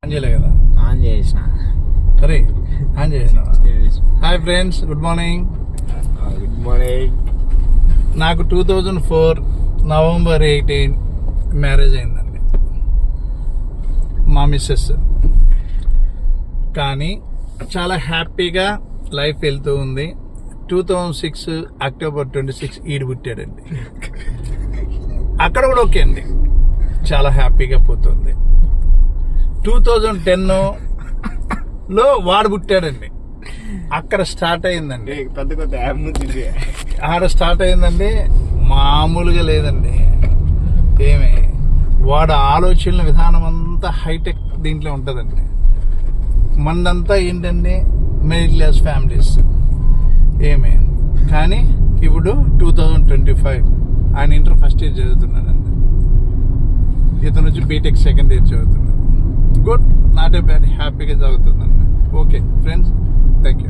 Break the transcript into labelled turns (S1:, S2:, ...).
S1: On చేయలే కదా?
S2: On చేసిన.
S1: అరే ఆన్ చేసిన. Hi friends, good morning.
S2: Good morning.
S1: నాకు 2004 నవంబర్ 18 మ్యారేజ్ అయిందండి మా మిస్సెస్. కానీ చాలా హ్యాపీగా లైఫ్ వెళ్తూ ఉంది. 2006 అక్టోబర్ 26 ఈడు పుట్టాడండి. అక్కడ కూడా ఓకే అండి, చాలా హ్యాపీగా పోతుంది. 2010లో వాడు పుట్టాడండి. అక్కడ స్టార్ట్ అయిందండి,
S2: పెద్ద కొత్త యాప్ నుంచి
S1: ఆడ స్టార్ట్ అయిందండి. మామూలుగా లేదండి. ఏమి వాడు ఆలోచనల విధానం అంతా హైటెక్ దీంట్లో ఉంటుందండి. మనదంతా ఏంటండి, మిడిల్ క్లాస్ ఫ్యామిలీస్. ఏమి కానీ ఇప్పుడు 2025 ఆయన ఇంటర్ ఫస్ట్ ఇయర్ చదువుతున్నాడండి. ఇతను వచ్చి బీటెక్ సెకండ్ ఇయర్ చదువుతున్నాడు. గుడ్, నాట్ ఏ బ్యాడ్, హ్యాపీగా చదువుతుందండి. Okay friends, thank you.